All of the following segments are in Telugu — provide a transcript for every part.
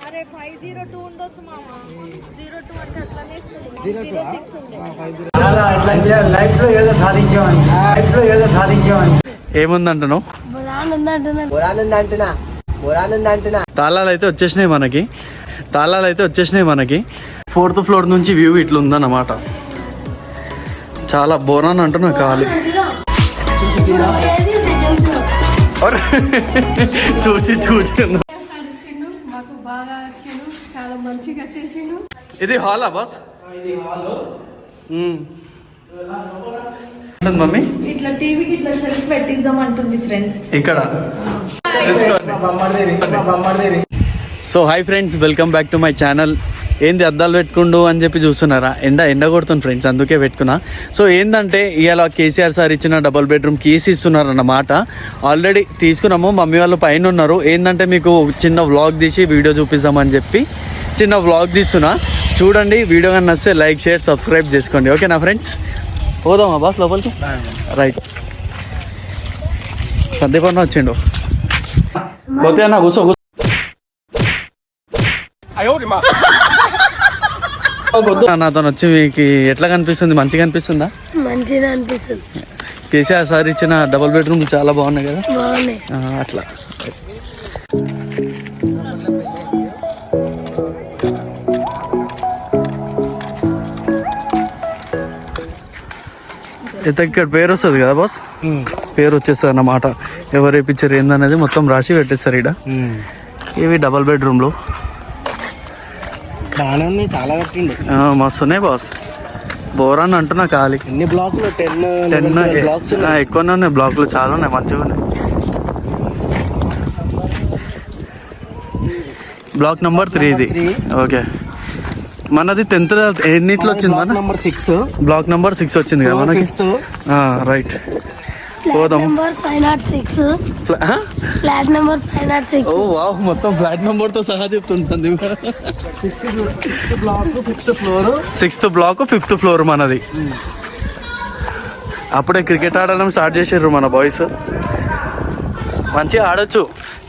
అరే 502 ఉండొచ్చు మామ. 02 అంటే అట్లనే ఇస్తుంది. 06 ఉండే. ఏముందంటున్నావు? తాళాలు అయితే వచ్చేసినాయి మనకి 4th ఫ్లోర్ నుంచి వ్యూ ఇట్లా ఉందన్నమాట. చాలా బోరాన్ అంటున్నా కావాలి. చూసి ఇది హాలా బాస్? మమ్మీ ఇట్లా టీవీకి ఇట్లా షెల్ఫ్ పెట్టిద్దాం అంటుంది ఫ్రెండ్స్ ఇక్కడ. So hi friends, welcome back to my channel. ఏంది అద్దాలు పెట్టుకుండు అని చెప్పి చూస్తున్నారా? ఎండ కొడుతుంది ఫ్రెండ్స్, అందుకే పెట్టుకున్నా. సో ఏంటంటే ఇవాళ కేసీఆర్ సార్ ఇచ్చిన డబుల్ బెడ్రూమ్ కీస్ ఇస్తున్నారన్నమాట. ఆల్రెడీ తీసుకున్నాము, మమ్మీ వాళ్ళు పైన ఉన్నారు. ఏంటంటే మీకు చిన్న వ్లాగ్ తీసి వీడియో చూపిస్తామని చెప్పి చిన్న వ్లాగ్ తీస్తున్నా. చూడండి, వీడియో కానీ నచ్చితే లైక్, షేర్, సబ్స్క్రైబ్ చేసుకోండి. ఓకేనా ఫ్రెండ్స్? పోదామా బాస్ లోపలికి? రైట్. సందీపన్న వచ్చిండు. పోతే అన్న కూర్చో. నాతో వచ్చి మీకు ఎట్లా కనిపిస్తుంది? మంచిగా అనిపిస్తుందా? మంచిగా అనిపిస్తుంది. కేసీఆర్ సార్ ఇచ్చిన డబుల్ బెడ్రూమ్ చాలా బాగున్నాయి కదా? అట్లా ఇక్కడ పేరు వస్తుంది కదా బాస్? పేరు వచ్చేస్తుంది అన్నమాట. ఎవరు వేయించారు ఏందనేది మొత్తం రాసి పెట్టేస్తారు. ఇక్కడ ఇవి డబుల్ బెడ్రూమ్లు చాలా కట్టిండు, మస్తున్నాయి బాస్. బోరాన్ అంటున్నా ఖాళీ. ఎన్ని బ్లాక్లు? 10 బ్లాక్స్ ఎక్కువనే ఉన్నాయి. బ్లాక్లు చాలా ఉన్నాయి, మంచిగా ఉన్నాయి. బ్లాక్ నెంబర్ 3 ఇది. ఓకే, మనది 10th ఎన్నిట్లో వచ్చింది? మన బ్లాక్ నెంబర్ 6 వచ్చింది కదా మనకి. రైట్, పోదాం. ఓ వావ్, మొత్తం ఫ్లాట్ నెంబర్ తో సహా చెప్తుంటుంది. 6th బ్లాక్ 5th ఫ్లోర్ మనది. అప్పుడే క్రికెట్ ఆడడం స్టార్ట్ చేసారు మన బాయ్స్. మంచిగా ఆడొచ్చు.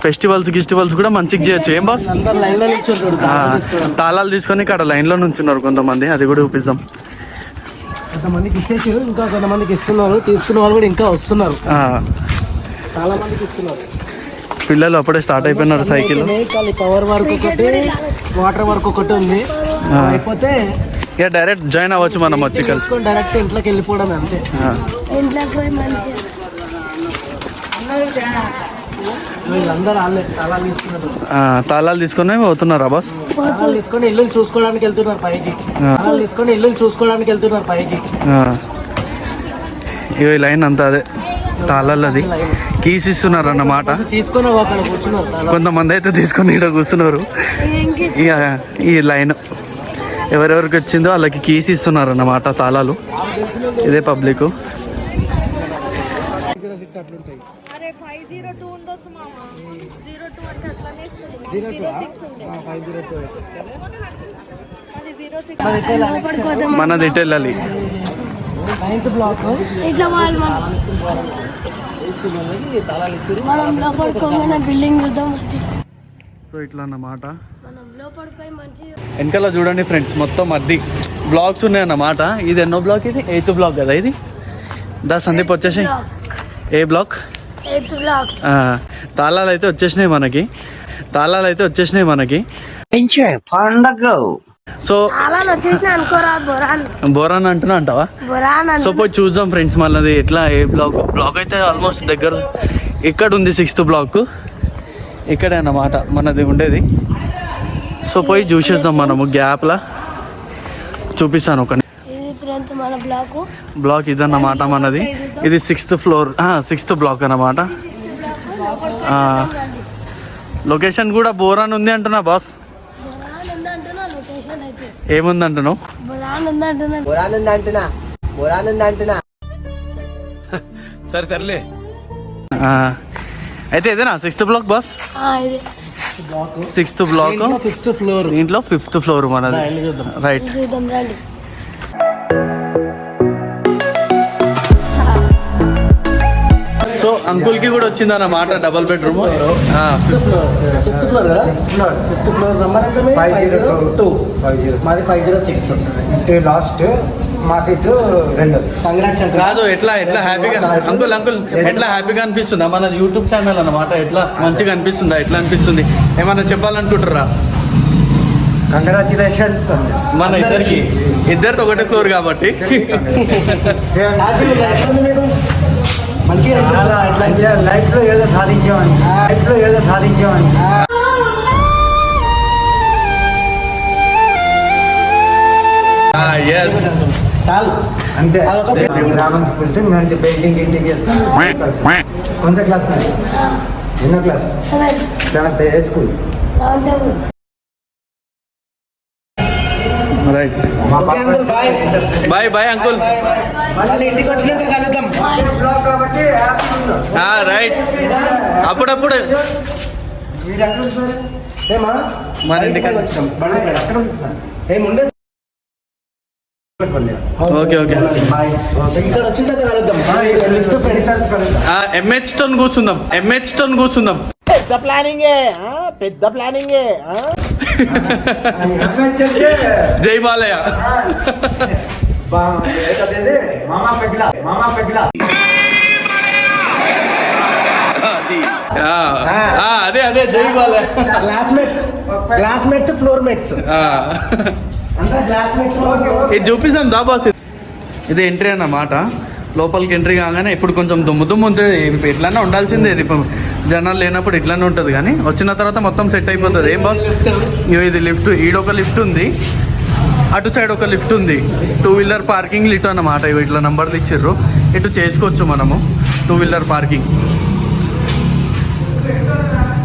ఫెస్టివల్స్ కూడా మంచిగా చేయొచ్చు. ఏం బాస్? తాళాలు తీసుకొని ఇక్కడ లైన్ లో నుంచున్నారు కొంతమంది, అది కూడా చూపిస్తాం. కొంతమందికి ఇచ్చేసి ఇంకా కొంతమందికి ఇస్తున్నారు. తీసుకున్న వాళ్ళు కూడా ఇంకా వస్తున్నారు, చాలా మందికి ఇస్తున్నారు. పిల్లలు అప్పుడే స్టార్ట్ అయిపోయినారు. సైకిల్ పవర్ వర్క్ ఒకటి, వాటర్ వర్క్ ఒకటి ఉంది. అయిపోతే ఇక డైరెక్ట్ జాయిన్ అవ్వచ్చు మనం. వచ్చి కలుసుకొని డైరెక్ట్ ఇంట్లోకి వెళ్ళిపోవడం అంతే. తాళాలు తీసుకొని పోతున్నారా బాస్? తీసుకొని ఇల్లు చూసుకోవడానికి వెళ్తున్నారు పైకి. ఈ లైన్ అంతా అదే తాళాలది. కీస్ ఇస్తున్నారు అన్నమాట. తీసుకొని కొంతమంది అయితే తీసుకొని ఇక్కడ కూర్చున్నారు. ఇక ఈ లైన్ ఎవరెవరికి వచ్చిందో వాళ్ళకి కీస్ ఇస్తున్నారు అన్నమాట, తాళాలు. ఇదే పబ్లిక్. అరే 502 ఉండొచ్చు మామ. 02 అంటే అట్లనే ఇస్తుంది. 06 మనది ఇటు వెళ్ళాలి. 9th బ్లాక్ ఇట్లా బిల్డింగ్ చూద్దాం. సో ఇట్లా అన్నమాట. వెనకాల చూడండి ఫ్రెండ్స్, మొత్తం అద్దీ బ్లాక్స్ ఉన్నాయి అన్నమాట. ఇది ఎన్నో బ్లాక్? ఇది 8th బ్లాక్ కదా ఇది. దా సందీప్ వచ్చేసి. ఏ బ్లాక్? 8th block. తాళాలు అయితే వచ్చేసినాయి మనకి. సో బోరాన్ అంటున్నా అంటావా? సో పోయి చూద్దాం ఫ్రెండ్స్ మళ్ళీ ఎట్లా. ఏ బ్లాక్ అయితే ఆల్మోస్ట్ దగ్గర ఇక్కడ ఉంది. 6th బ్లాక్ ఇక్కడే అన్నమాట మనది ఉండేది. సో పోయి చూసేద్దాం మనము. గ్యాప్లా చూపిస్తాను ఒక బ్లాక్ ఇదన్నమాట మనది. ఇది 6th ఫ్లోర్ 6th బ్లాక్ అన్నమాట. లొకేషన్ కూడా బోరాన్ ఉంది అంటున్నా బాస్. ఏముందంటున్నావు? సరే సర్లే. అయితే ఇదేనా 6th black boss? 6th black 5th floor. దీంట్లో 5th ఫ్లోర్ మనది. రైట్. సో అంకుల్ కి కూడా వచ్చింది అన్నమాట డబుల్ బెడ్రూమ్. ఫిఫ్త్ ఫ్లోర్ కదా, ఫిఫ్త్ ఫ్లోర్ నెంబర్ అంటే 502, మాది 506. లాస్ట్ మాకైతే 2. కంగ్రాట్స్ అండి. కాదు ఎట్లా హ్యాపీగా అంకుల్ ఎట్లా హ్యాపీగా అనిపిస్తుందా మన యూట్యూబ్ ఛానల్ అన్నమాట? ఎట్లా మంచిగా అనిపిస్తుందా? ఎట్లా అనిపిస్తుంది? ఏమన్నా చెప్పాలనుకుంటారా? కంగ్రాచులేషన్స్ మన ఇద్దరితో ఒకటే ఫ్లోర్ కాబట్టి. లైఫ్ లో ఏదో సాధించామని చాలు అంతే. రామన్స్ పిలిచి మంచి పెయింటింగ్ చేసుకుని కొంచెం క్లాస్ ఎన్నో క్లాస్? 7th ఏ స్కూల్. Right bye uncle. మళ్ళీ ఇంటికి వచ్చినాక కలుద్దాం. కాబట్టి రైట్ అప్పుడప్పుడు మీరు ఎక్కడ ఉంటారు? ఏమా మన ఇంటికి వచ్చినాం. ఎక్కడ ఉంటున్నారు? ఏముండే ఓకే ఇక్కడ వచ్చిన తర్వాత కలుద్దాం. ఎంహెచ్ తోని కూర్చుందాం. పెద్ద ప్లానింగే. జై బాలయ్య. మామా పెగ్లా అదే జై బాలయ్య. క్లాస్మేట్స్ ఫ్లోర్ మేట్స్ అంతా క్లాస్మేట్స్. ఇది చూపిస్తాం దా బాస్. ఇది ఎంట్రీ అన్నమాట. లోపలికి ఎంట్రీ కాగానే ఇప్పుడు కొంచెం దుమ్ము ఉంటుంది. ఇట్లానే ఉండాల్సిందే. ఇది జనాలు లేనప్పుడు ఇట్లానే ఉంటుంది, కానీ వచ్చిన తర్వాత మొత్తం సెట్ అయిపోతుంది. ఏం బాస్? ఇది లిఫ్ట్. ఈడొక లిఫ్ట్ ఉంది, అటు సైడ్ ఒక లిఫ్ట్ ఉంది. 2 వీలర్ పార్కింగ్ లిఫ్ట్ అన్నమాట. ఇట్లా నంబర్లు ఇచ్చిర్రు, ఇటు చేసుకోవచ్చు మనము 2 వీలర్ పార్కింగ్.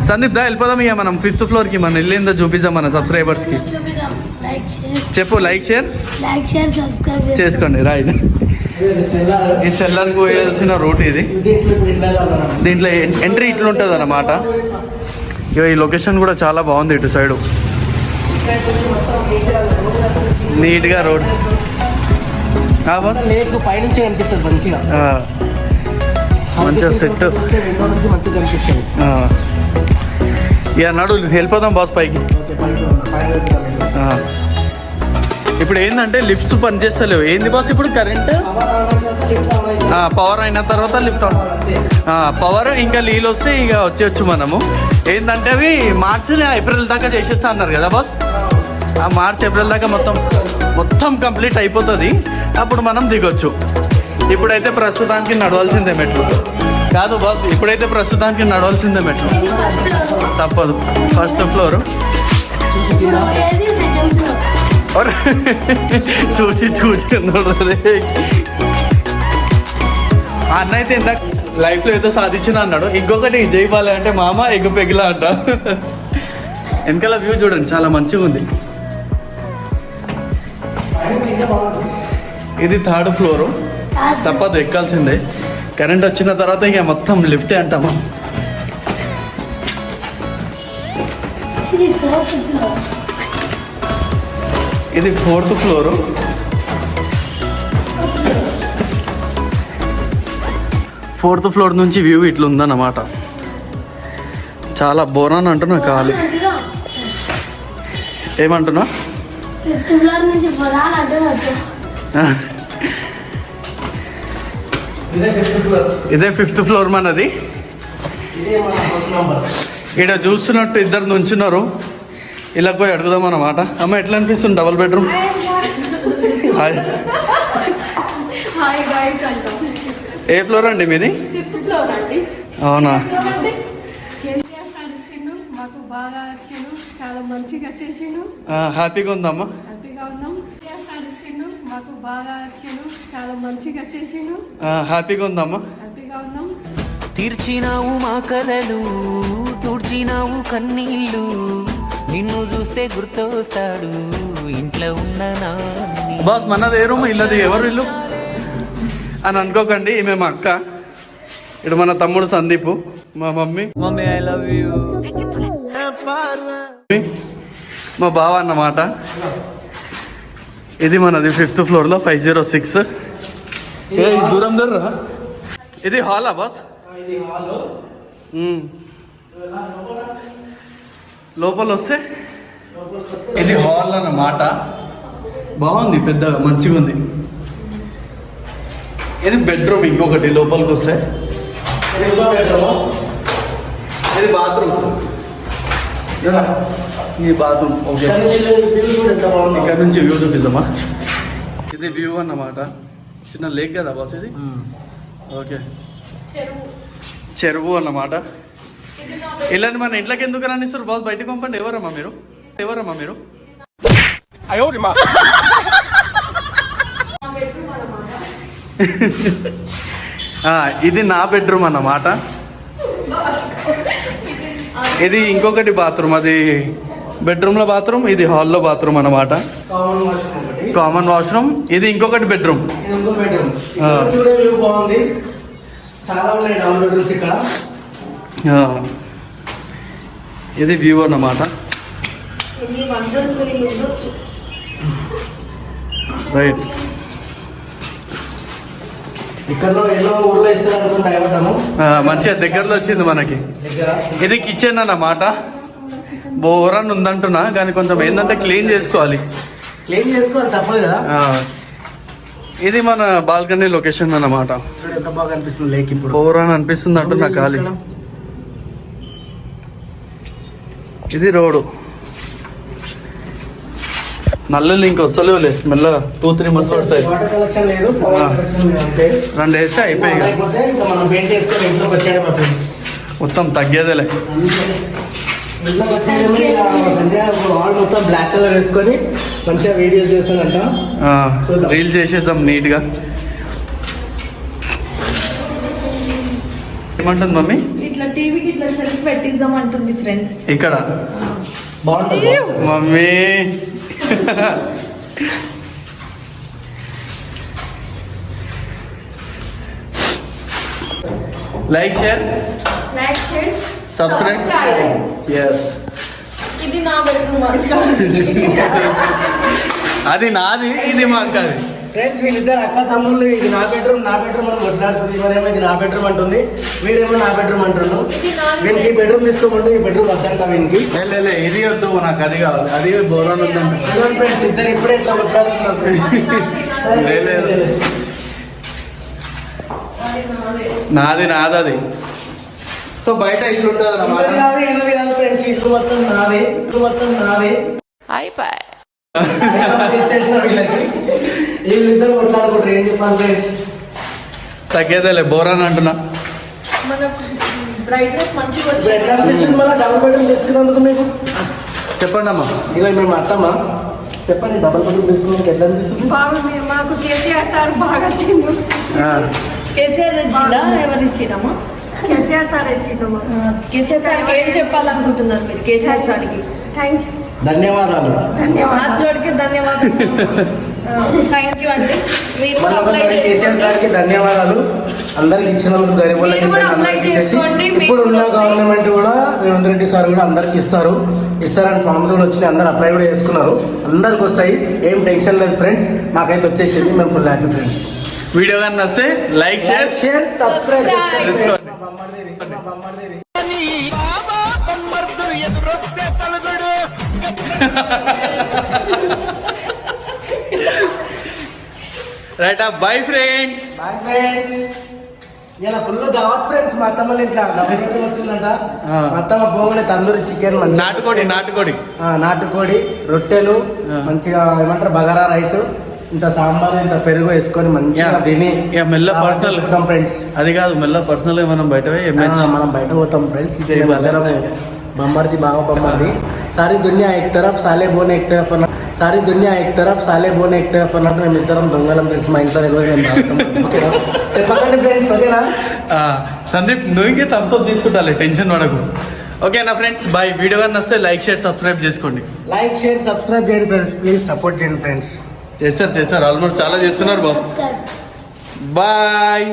సందీప్ దా వెళ్ళిపోదాం ఇక మనం 5th ఫ్లోర్కి. మనం వెళ్ళిందో చూపిద్దాం మన సబ్స్క్రైబర్స్కి. చెప్పు లైక్ షేర్ చేసుకోండి. రైట్, ఈ సెల్లర్కి పోయాల్సిన రూట్ ఇది. దీంట్లో ఎంట్రీ ఇట్లా ఉంటుంది అన్నమాట. ఇక ఈ లొకేషన్ కూడా చాలా బాగుంది. ఇటు సైడు నీట్గా రోడ్. బస్ పైనుంచి కనిపిస్తుంది మంచిగా. మంచిగా సెట్. మంచిగా కనిపిస్తుంది. ఇక నడు వెళ్ళిపోదాం బాస్ పైకి. ఇప్పుడు ఏంటంటే లిఫ్ట్స్ పనిచేస్తలేవు. ఏంది బాస్ ఇప్పుడు కరెంట్ పవర్ అయిన తర్వాత లిఫ్ట్ పవర్ ఇంకా నీళ్ళు వస్తే ఇక వచ్చేయచ్చు మనము. ఏంటంటే అవి మార్చి ఏప్రిల్ దాకా చేసేస్తా అన్నారు కదా బాస్. ఆ మార్చ్ ఏప్రిల్ దాకా మొత్తం కంప్లీట్ అయిపోతుంది. అప్పుడు మనం దిగొచ్చు. ఇప్పుడైతే ప్రస్తుతానికి నడవాల్సిందే మెట్లు. కాదు బాస్, ఇప్పుడైతే ప్రస్తుతానికి నడవాల్సిందే మెట్లు. తప్పదు. ఫస్ట్ ఫ్లోర్ చూసి అన్న అయితే ఇందాక లైఫ్లో ఏదో సాధించిన అన్నాడు. ఇంకొకటి జై బాలయ్య అంటే మామ ఎగ్గు పెగిలా అంట. వెనకాల వ్యూ చూడండి, చాలా మంచిగా ఉంది. ఇది 3rd ఫ్లోరు. తప్పదు, ఎక్కాల్సిందే. కరెంట్ వచ్చిన తర్వాత ఇక మొత్తం లిఫ్టే అంటాము. ఇది 4th ఫ్లోరు. 4th ఫ్లోర్ నుంచి వ్యూ ఇట్లా ఉందన్నమాట. చాలా బోరాన్ అంటున్నా కావాలి. ఏమంటున్నా? ఇదే 5th ఫ్లోర్ మనది. ఇక్కడ చూస్తున్నట్టు ఇద్దరు నుంచున్నారు. ఇలా పోయి అడుగుదాం అన్నమాట. అమ్మ ఎట్లా అనిపిస్తుంది డబుల్ బెడ్రూమ్? ఏ ఫ్లోర్ అండి మీది? 5th ఫ్లోర్ అండి. అవునా? మాకు బాగా వచ్చాను, చాలా మంచిగా చేసిండు. హ్యాపీగా ఉందమ్మా? హ్యాపీగా ఉన్నాం. మాకు బాగా వచ్చాను, చాలా మంచిగా చేసిండు. హ్యాపీగా ఉందమ్మా? హ్యాపీగా ఉన్నాం. తీర్చినావు మా కలలు, తుడిచినావు కన్నీళ్ళు, నిన్ను చూస్తే గుర్తొస్తాడు ఇంట్లో ఉన్న నాన్ని. బాస్ మనది ఏ రూమ్? ఇల్లది ఎవరు ఇల్లు అని అనుకోకండి. ఈమె మా అక్క. ఇటు మన తమ్ముడు సందీపు, మా మమ్మీ ఐ లవ్ యూ, మా బావ అన్నమాట. ఇది మనది 5th ఫ్లోర్లో 506. దూరం దూరం. ఇది హాలా బాస్? ఇది హాల్. లోపల వస్తే ఇది హాల్ అన్నమాట. బాగుంది, పెద్దగా మంచిగా ఉంది. ఇది బెడ్రూమ్ ఇంకొకటి లోపలికి వస్తే. ఇది ఇంకో బెడ్రూమ్. ఇది బాత్రూమ్. ఇది బాత్రూమ్. ఓకే, ఇక్కడ నుంచి వ్యూ చూపిద్దామా? ఇది వ్యూ అన్నమాట. చిన్న లేక్ కదా బాస్ ఇది. ఓకే, చెరువు అన్నమాట. ఇలాంటి మన ఇంట్లోకి ఎందుకు రానిస్తారు బాస్? బయటకు పంపండి. ఎవరమ్మా మీరు? ఇది నా బెడ్రూమ్ అన్నమాట. ఇది ఇంకొకటి బాత్రూమ్. అది బెడ్రూమ్లో బాత్రూమ్, ఇది హాల్లో బాత్రూమ్ అన్నమాట. Common washroom. ఇది ఇంకొకటి బెడ్రూమ్. చూడే వ్యూ బాగుంది. చాలా ఉన్నాయి డబుల్ బెడ్రూమ్స్ ఇక్కడ. ఇది వ్యూ అన్నమాట. రైట్. ఇక్కడ ఎన్నో ఊర్లో ఇస్తారు అనుకుంటే అయిపోతాము. మంచిగా దగ్గరలో వచ్చింది మనకి. ఇది కిచెన్ అన్నమాట. బోరన్ ఉందంటున్నా కానీ కొంచెం ఏంటంటే క్లీన్ చేసుకోవాలి తప్పదు కదా. ఇది మన బాల్కనీ లొకేషన్ అన్నమాట. చూడు ఎంత బాగా అనిపిస్తుంది లేక్. ఇప్పుడు బోరన్ అనిపిస్తుంది అంటున్నా ఖాళీ. ఇది రోడ్డు. నల్లు ఇంక వస్తలేవులే, మెల్లగా 2-3 months వస్తాయి. వాటర్ కలెక్షన్ లేదు, అంతే. 2 వేస్తే అయిపోయి ఇంకా మనం పెయింట్ వేసుకొని ఇంట్లోకి వచ్చాడు మా ఫ్రెండ్స్. మొత్తం తగ్గేదేలే. ఇంట్లోకి వచ్చాడమే. సంజయ్ వాల్ మొత్తం బ్లాక్ కలర్ వేసుకొని మంచిగా వీడియోస్ చేస్తానంట. రీల్ చేసేద్దాం నీట్గా. ఏమంటుంది మమ్మీ? ఇట్లా టీవీకి ఇట్లా షెల్ఫ్ పెట్టిద్దాం అంటుంది ఫ్రెండ్స్. ఇక్కడ బాగుంటుంది mummy. Like share subscribe. Yes, ఇది నా బెడ్రూమ్. అది నాది, ఇది మా అక్కది. ఫ్రెండ్స్ వీళ్ళిద్దరు అక్క తమ్ముళ్ళు. ఇది నా బెడ్రూమ్ అని కొట్లాడుతుంది. ఇవరేమో ఇది నా బెడ్రూమ్ అంటుంది, వీడేమో నా బెడ్రూమ్ అంటున్నాడు. వీనికి బెడ్రూమ్ తీసుకోమంటే ఈ బెడ్రూమ్ వద్దంట వీనికి. లే ఇది వద్దు, నాకు అది కావాలి. అది బోరాన్ ఉందంట. ఫ్రెండ్స్ ఇద్దరు ఇప్పుడే ఇట్లా కొట్లాడుతున్నారు. లేదు, నాది అది. సో బయట ఇల్లు ఉంటుంది అన్నమాట. ఫ్రెండ్స్ ఇల్లు మొత్తం నాది. ఇచ్చేసిన వీళ్ళకి. వీళ్ళిద్దరు కొట్లాడుకుంటారు. ఏం చెప్పాలి ఫ్రెండ్స్? తగ్గేదేలే, బోరాన్ అంటున్నా. మనకు బ్రైట్నెస్ మంచిగా ఇప్పుడు ఎట్లా అనిపిస్తుంది మళ్ళీ డబుల్ బెడ్రూమ్ తీసుకున్నందుకు మీకు? చెప్పండి అమ్మా. ఇక మేము అత్తమ్మా చెప్పండి, డబుల్ బెడ్రూమ్ తీసుకున్నందుకు ఎట్లా అనిపిస్తుంది? మాకు కేసీఆర్ సార్ బాగా వచ్చింది. కేసీఆర్ ఇచ్చిందా? ఎవరు ఇచ్చినామా? కేసీఆర్ సార్ ఇచ్చిందమ్మా. కేసీఆర్ సార్కి ఏం చెప్పాలనుకుంటున్నారు మీరు? కేసీఆర్ సార్కి ధన్యవాదాలు. హాత్ జోడికి ధన్యవాదాలు. థ్యాంక్ యూ అండి. మీరు కేసీఆర్ సార్కి ధన్యవాదాలు. అందరికి ఇచ్చినందుకు గరీబ్ వాళ్ళకి ఇప్పుడు ఉన్న గవర్నమెంట్ కూడా రేవంత్ రెడ్డి సార్ కూడా అందరికి ఇస్తారని ఫామ్స్ కూడా వచ్చినాయి. అందరు అప్లై కూడా చేసుకున్నారు. అందరికి వస్తాయి, ఏం టెన్షన్ లేదు ఫ్రెండ్స్. మాకైతే వచ్చేసింది, మేము ఫుల్ హ్యాపీ ఫ్రెండ్స్. వీడియో కానీ నస్తే లైక్ షేర్ సబ్స్క్రైబ్ చేసుకోండి. రైట్. Bye friends. ఇలా ఫుల్ దావత్ ఫ్రెండ్స్. మా అత్తమ్మ ఇంట్లో వచ్చిందంట. మా అత్తమ్మ పోగానే తందూరి చికెన్, నాటుకోడి రొట్టెలు, మంచిగా ఏమంటారు బగారా రైస్, ఇంత సాంబార్, ఇంత పెరుగు వేసుకొని మంచిగా తిని మెల్ల పర్సనల్ ఫ్రెండ్స్. అది కాదు, మెల్ల పర్సనల్ గా మనం బయట పోతాం ఫ్రెండ్స్. बम्बरदी बाबा बम्बरदी सारी दुनिया एक तरफ साले बोने एक तरफ सारी दुनिया एक तरफ साले बोने एक तरफ అన్నట్టు మేము ఇద్దరం దొంగలం ఫ్రెండ్స్. మా ఇంట్లో ఓకేనా? చెప్పకండి ఫ్రెండ్స్, ఓకేనా? సందీప్ నువ్వుకి తప్ప తీసుకుంటాలి, టెన్షన్ పడకు. ఓకేనా ఫ్రెండ్స్? బాయ్. వీడియో కానీ వస్తే లైక్ షేర్ సబ్స్క్రైబ్ చేసుకోండి. లైక్ షేర్ సబ్స్క్రైబ్ చేయండి ఫ్రెండ్స్, ప్లీజ్ సపోర్ట్ చేయండి ఫ్రెండ్స్. చేస్తారు ఆల్మోస్ట్ చాలా చేస్తున్నారు బాస్. బాయ్.